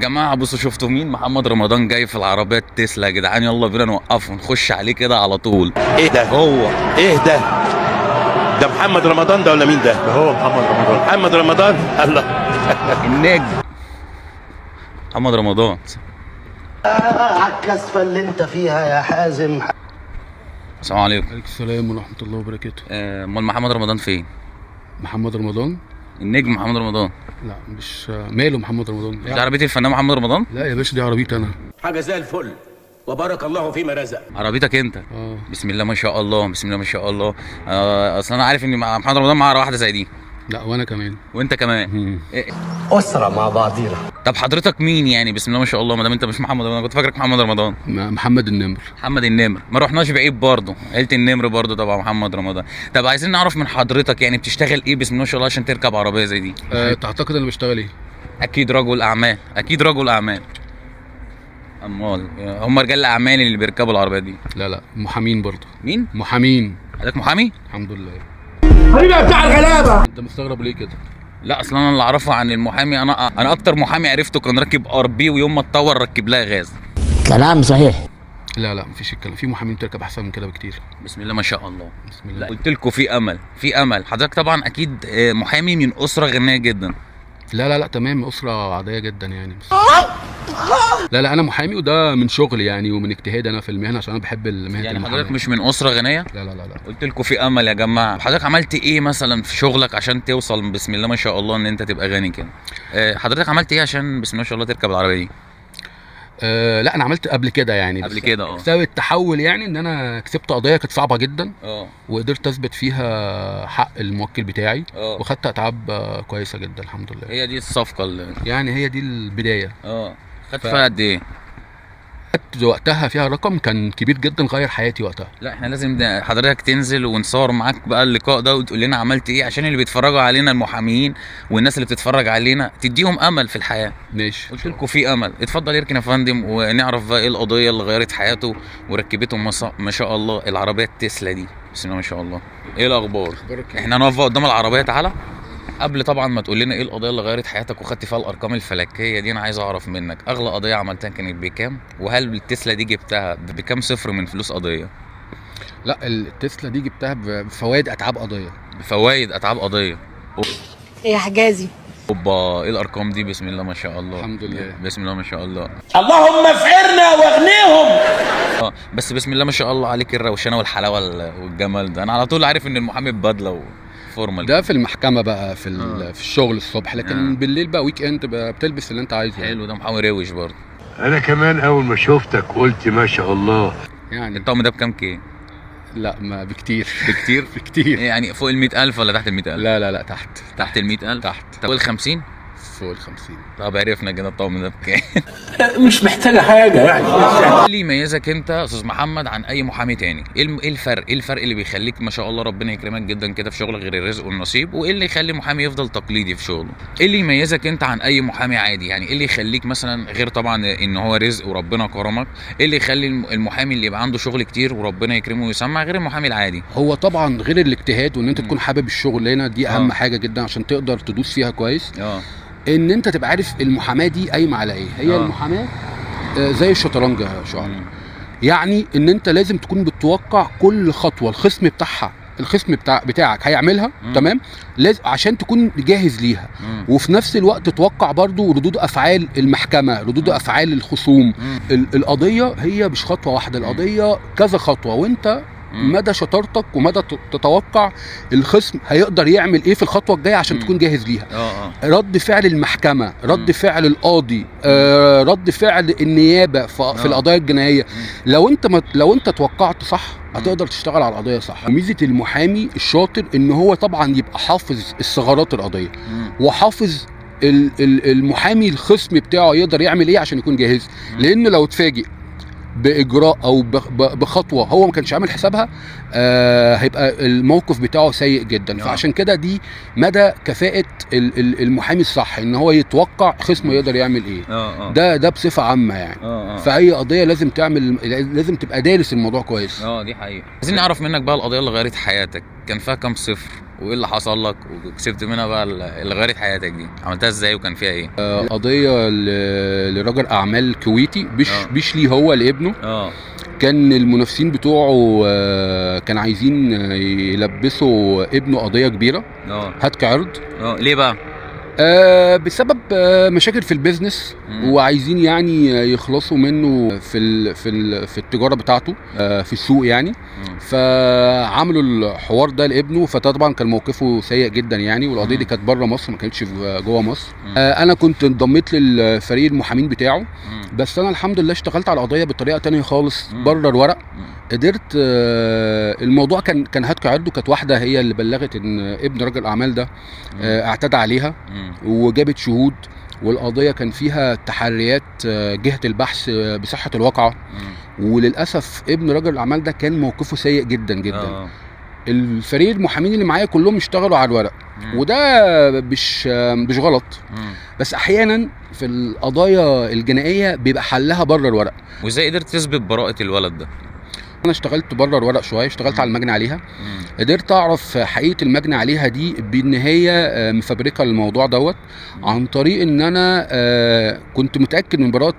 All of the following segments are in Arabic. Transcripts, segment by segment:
جماعه بصوا شفتوا مين؟ محمد رمضان جاي في العربيه تسلا يا جدعان، يلا بينا نوقفه نخش عليه كده على طول. ايه ده؟ هو ايه ده؟ ده محمد رمضان ده ولا مين ده؟ ده هو محمد رمضان. محمد رمضان الله. النجم محمد رمضان. على الكسفة اللي انت فيها يا حازم. السلام عليكم. عليكم السلام ورحمة الله وبركاته. امال محمد رمضان فين؟ محمد رمضان؟ النجم محمد رمضان. لا مش ماله محمد رمضان؟ دي عربيه الفنان محمد رمضان؟ لا يا باشا دي عربيتي انا. حاجة زي الفل وبارك الله فيما رزق. عربيتك انت؟ اه. بسم الله ما شاء الله، بسم الله ما شاء الله. اصل انا عارف ان محمد رمضان معاه واحده زي دي. لا وانا كمان. وانت كمان. أسرة مع بعضينا. طب حضرتك مين يعني؟ بسم الله ما شاء الله، ما دام انت مش محمد رمضان، كنت فاكرك محمد رمضان. محمد النمر. محمد النمر، ما رحناش بعيد برضه، عيله النمر برضه طبعا محمد رمضان. طب عايزين نعرف من حضرتك يعني بتشتغل ايه بسم الله ما شاء الله عشان تركب عربيه زي دي؟ تعتقد انا بشتغل ايه؟ اكيد رجل اعمال، اكيد رجل اعمال. امال هم رجال الاعمال اللي بيركبوا العربيه دي؟ لا محامين برضه. مين؟ محامين. حضرتك محامي؟ الحمد لله. حبيبي بتاع الغلابة. انت مستغرب ليه كده؟ لا اصلا انا اللي اعرفه عن المحامي، انا اكتر محامي عرفته كان راكب ار بي، ويوم ما اتطور ركب لها غاز. كلام صحيح. لا مفيش الكلام، في محامين تركب احسن من كده بكتير. بسم الله ما شاء الله. بسم الله. قلت لكم في امل، في امل. حضرتك طبعا اكيد محامي من اسره غنيه جدا. لا تمام، اسره عاديه جدا يعني. بس لا انا محامي، وده من شغلي يعني ومن اجتهادي انا في المهنه، عشان انا بحب المهنه. يعني حضرتك مش من اسره غنيه؟ لا. قلت لكم في امل يا جماعه. حضرتك عملت ايه مثلا في شغلك عشان توصل بسم الله ما شاء الله ان انت تبقى غني كده؟ حضرتك عملت ايه عشان بسم الله ما شاء الله تركب العربيه دي؟ لا انا عملت قبل كده يعني. قبل كده بسبب التحول يعني ان انا كسبت قضيه كانت صعبه جدا. وقدرت اثبت فيها حق الموكل بتاعي. وخدت اتعاب كويسه جدا الحمد لله. هي دي الصفقه يعني هي دي البدايه. خدت فيها قد ايه؟ خدت وقتها فيها رقم كان كبير جدا، غير حياتي وقتها. لا احنا لازم حضرتك تنزل ونصور معاك بقى اللقاء ده وتقول لنا عملت ايه، عشان اللي بيتفرجوا علينا المحاميين والناس اللي بتتفرج علينا تديهم امل في الحياه. ماشي. قلت لكم في امل. اتفضل يركن يا فندم ونعرف بقى ايه القضيه اللي غيرت حياته وركبته ما شاء الله العربيه التسلا دي. بسم الله ما شاء الله. ايه الاخبار؟ احنا نقف قدام العربيه. تعالى قبل طبعا ما تقول لنا ايه القضيه اللي غيرت حياتك وخدت فيها الارقام الفلكيه دي، انا عايز اعرف منك اغلى قضيه عملتها كانت بكام، وهل التسلا دي جبتها بكام صفر من فلوس قضيه؟ لا التسلا دي جبتها بفوائد اتعاب قضيه. بفوائد اتعاب قضيه. ايه يا حجازي؟ اوبا، ايه الارقام دي؟ بسم الله ما شاء الله. الحمد لله. بسم الله ما شاء الله. اللهم افقرنا واغنيهم. بس بسم الله ما شاء الله عليك الروشنه والحلاوه والجمال ده. انا على طول عارف ان المحامي ببدله فورمال. ده في المحكمه بقى في الشغل الصبح، لكن بالليل بقى ويك اند بقى بتلبس اللي انت عايزه. حلو، ده محامي روش برضه. انا كمان اول ما شفتك قلت ما شاء الله. يعني الطقم ده بكام كيه؟ لا ما بكتير. بكتير؟ بكتير. يعني فوق ال 100,000 ولا تحت ال 100,000؟ لا تحت ال 100,000. تحت. فوق ال 50؟ فوق ال 50. طب عرفنا كده الطقم ده بكام. مش محتاجة حاجة يعني. ايه اللي يميزك انت يا استاذ محمد عن اي محامي تاني؟ ايه الفرق؟ ايه الفرق اللي بيخليك ما شاء الله ربنا يكرمك جدا كده في شغلك غير الرزق والنصيب؟ وايه اللي يخلي محامي يفضل تقليدي في شغله؟ ايه اللي يميزك انت عن اي محامي عادي؟ يعني ايه اللي يخليك مثلا غير طبعا ان هو رزق وربنا كرمك، ايه اللي يخلي المحامي اللي يبقى عنده شغل كتير وربنا يكرمه ويسمع غير المحامي العادي؟ هو طبعا غير الاجتهاد وان انت تكون حابب الشغلانه دي اهم حاجه جدا عشان تقدر تدوس فيها كويس. ان انت تبقى عارف المحاماه دي قايمه على ايه. هي المحاماه زي الشطرنج يا شعر. يعني ان انت لازم تكون بتتوقع كل خطوه الخصم بتاعك هيعملها. تمام. لازم عشان تكون جاهز ليها. وفي نفس الوقت تتوقع برضو ردود افعال المحكمه، ردود افعال الخصوم. القضيه هي مش خطوه واحده، القضيه كذا خطوه، وانت مدى شطارتك ومدى تتوقع الخصم هيقدر يعمل ايه في الخطوه الجايه عشان تكون جاهز ليها. رد فعل المحكمه، رد فعل القاضي، رد فعل النيابه في القضايا الجنائيه. لو انت توقعت صح هتقدر تشتغل على القضيه صح. ميزه المحامي الشاطر ان هو طبعا يبقى حافظ الثغرات القضيه وحافظ المحامي الخصم بتاعه يقدر يعمل ايه عشان يكون جاهز. لان لو اتفاجئ باجراء او بخطوه هو ما كانش عامل حسابها هيبقى الموقف بتاعه سيء جدا. فعشان كده دي مدى كفاءه المحامي الصح، ان هو يتوقع خصمه يقدر يعمل ايه. ده بصفه عامه يعني. فاي قضيه لازم تبقى دارس الموضوع كويس. دي حقيقه. عايزين نعرف منك بقى القضيه اللي غيرت حياتك كان فيها كام صفر؟ وايه اللي حصل لك وكسبت منها بقى اللي غيرت حياتك دي؟ عملتها ازاي وكان فيها ايه؟ قضيه لراجل اعمال كويتي مش ليه هو لابنه. كان المنافسين بتوعه كان عايزين يلبسوا ابنه قضيه كبيره هتك عرض. ليه بقى؟ بسبب مشاكل في البيزنس، وعايزين يعني يخلصوا منه في التجاره بتاعته في السوق يعني. فعملوا الحوار ده لابنه، فده طبعا كان موقفه سيء جدا يعني. والقضيه دي كانت بره مصر، ما كانتش جوه مصر. انا كنت انضميت للفريق المحامين بتاعه، بس انا الحمد لله اشتغلت على القضيه بطريقه تانية خالص بره الورق. قدرت الموضوع كان هتك عرضه. كانت واحده هي اللي بلغت ان ابن راجل الاعمال ده اعتدى عليها، وجابت شهود. والقضيه كان فيها تحريات جهه البحث بصحه الواقعه. وللاسف ابن راجل الاعمال ده كان موقفه سيء جدا جدا. الفريق المحامين اللي معايا كلهم اشتغلوا على الورق، وده مش غلط. بس احيانا في القضايا الجنائيه بيبقى حلها بره الورق. وازاي قدرت تثبت براءه الولد ده؟ انا اشتغلت بره الورق شويه، اشتغلت على المجني عليها. قدرت اعرف حقيقه المجني عليها دي بان هي مفبركه الموضوع دوت، عن طريق ان انا كنت متاكد من براءه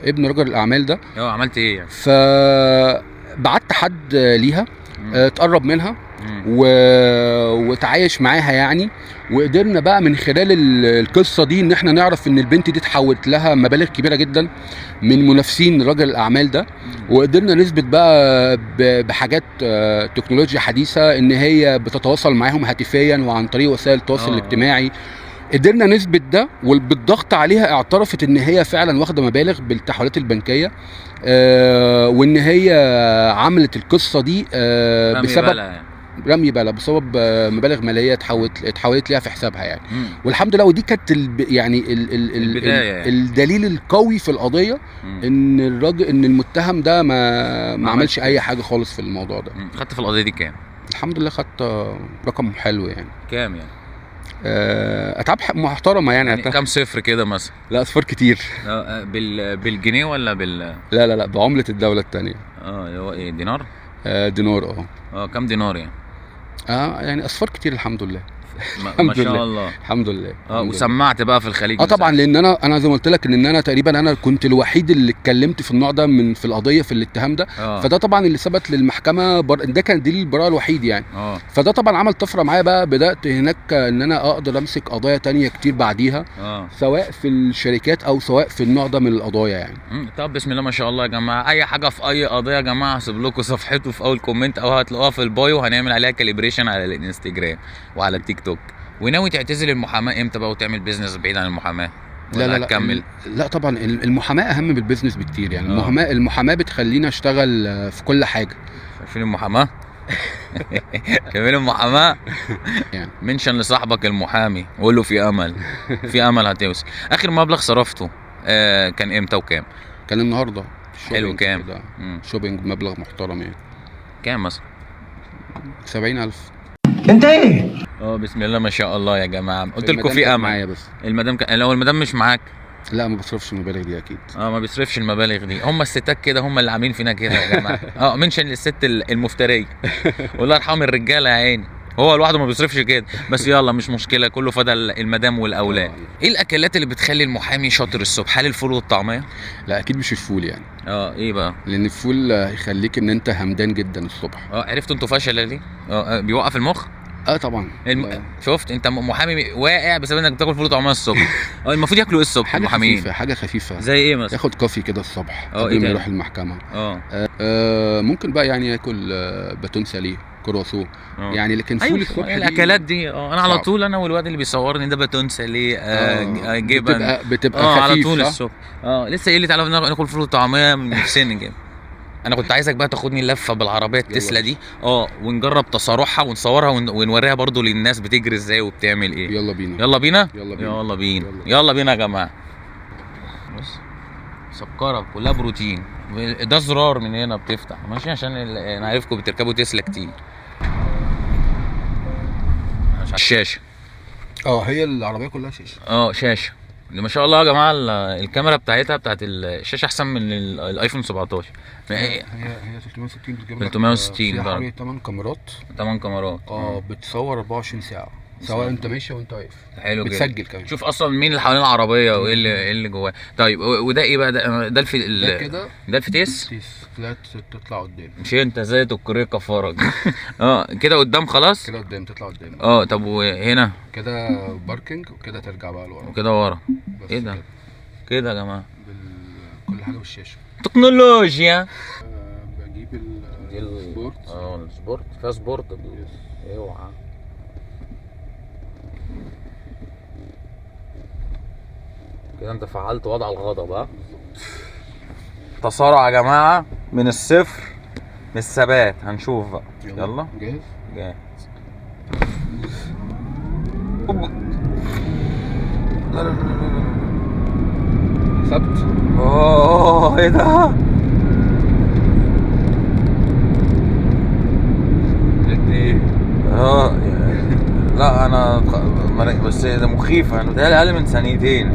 ابن رجل الاعمال ده. عملت ايه يعني؟ فبعت حد ليها اتقرب منها وتعايش معاها يعني. وقدرنا بقى من خلال القصه دي ان احنا نعرف ان البنت دي اتحولت لها مبالغ كبيره جدا من منافسين رجل الاعمال ده. وقدرنا نثبت بقى بحاجات تكنولوجيا حديثه ان هي بتتواصل معاهم هاتفيا وعن طريق وسائل التواصل الاجتماعي. قدرنا نثبت ده، وبالضغط عليها اعترفت ان هي فعلا واخده مبالغ بالتحويلات البنكيه، وان هي عملت القصه دي بسبب رمي بلا، بسبب مبالغ ماليه اتحولت ليها في حسابها يعني. والحمد لله. ودي كانت يعني البدايه الدليل القوي في القضيه، ان الراجل ان المتهم ده ما عملش اي حاجه خالص في الموضوع ده. خدت في القضيه دي كام؟ الحمد لله خدت رقم حلو يعني. كام يعني؟ اتعاب محترمه يعني كام صفر كده مثلا؟ لا اصفار كتير. بالجنيه ولا لا بعمله الدوله الثانيه. هو ايه، دينار؟ دينار. كام دينار يعني؟ يعني اصفار كتير الحمد لله. ما شاء الله. الحمد لله. وسمعت بقى في الخليج؟ طبعا، لان انا زي ما قلت لك ان انا تقريبا انا كنت الوحيد اللي اتكلمت في النوع ده في القضيه، في الاتهام ده. فده طبعا اللي ثبت للمحكمه ده كان دليل البراءه الوحيد يعني. فده طبعا عمل طفره معايا بقى. بدات هناك ان انا اقدر امسك قضايا تانية كتير بعديها، سواء في الشركات او سواء في النوع ده من القضايا يعني. طب بسم الله ما شاء الله يا جماعه. اي حاجه في اي قضيه يا جماعه هسيب لكم صفحته في اول كومنت، او هتلاقوها في البايو. هنعمل عليها كاليبريشن على الانستجرام وعلى التيك توك. وناوي تعتزل المحاماه امتى بقى وتعمل بيزنس بعيد عن المحاماه؟ لا هتكمل؟ لا طبعا المحاماه اهم من البيزنس بكتير يعني. المحاماه بتخلينا اشتغل في كل حاجه. شايفين المحاماه؟ كمان المحاماه يعني. منشن لصاحبك المحامي، قول له في امل، في امل هتوصل. اخر مبلغ صرفته كان امتى وكام؟ كان النهارده. حلو. كام؟ شوبينج مبلغ محترم يعني. كام مثلا؟ 70,000. انت ايه؟ بسم الله ما شاء الله يا جماعه. قلت لكم في امل. معايا بس المدام لو المدام مش معاك؟ لا ما بصرفش المبالغ دي اكيد. ما بيصرفش المبالغ دي. هم الستات كده، هم اللي عاملين فينا كده يا جماعه. منشن للست المفتريه. والله يرحم الرجاله يا عيني. هو لوحده ما بيصرفش كده. بس يلا مش مشكله، كله فدى المدام والاولاد. ايه الاكلات اللي بتخلي المحامي شاطر الصبح؟ هل الفول والطعميه؟ لا اكيد مش الفول يعني. ايه بقى؟ لان الفول هيخليك ان انت همدان جدا الصبح. عرفتوا انتوا فشل ليه؟ بيوقف المخ. طبعا. شفت انت محامي واقع بسبب انك بتاكل فول وطعميه الصبح. المفروض ياكلوا ايه الصبح المحامين؟ حاجه خفيفه. زي ايه مثلا؟ ياخد كوفي كده الصبح قبل ما يروح المحكمه. ممكن بقى يعني ياكل باتون ساليه، كرواسون يعني. لكن فول الصبح الاكلات دي انا على طول، انا والواد اللي بيصورني ده باتون ساليه جبن بتبقى خفيف على طول الصبح. لسه قايل لي تعالى ناكل فول وطعميه من نفسنا كده. انا كنت عايزك بقى تاخدني لفه بالعربيه التسلا دي ونجرب تصارحها ونصورها ونوريها برضو للناس بتجري ازاي وبتعمل ايه. يلا بينا. يلا بينا يا جماعه. بص سكره كلها بروتين. ده زرار من هنا بتفتح ماشي، عشان انا عارفكم بتركبوا تسلا كتير. الشاشه هي العربيه كلها شاشه. شاشه. ما شاء الله يا جماعه الكاميرا بتاعتها بتاعت الشاشه احسن من الايفون 17. هي 360 بتجيب لك 360 فيها درجة. حوالي 8 كاميرات. 8 كاميرات. بتصور 24 ساعه سواء انت ماشي وانت واقف. حلو جدا. بتسجل كمان. شوف اصلا مين اللي حوالين العربيه وايه اللي جواه. طيب وده ايه بقى؟ ده ده كده ده الفتيس. لا تطلع قدام. مش انت زي الكوريكا فرج. كده قدام خلاص. كده قدام تطلع قدام. طب وهنا كده باركنج وكده ترجع بقى لورا. وكده ورا. ايه ده كده يا جماعه؟ كل حاجه بالشاشه. تكنولوجيا. بجيب السبورت. السبورت فيها سبورت. اوعى. كده انت فعلت وضع الغضب. ها تصارع يا جماعه من الصفر للثبات. هنشوف بقى. يلا جاهز. لا لا لا لا ثبت. ايه ده؟ لا انا بس ده مخيف. انا متهيألي اقل من ثانيتين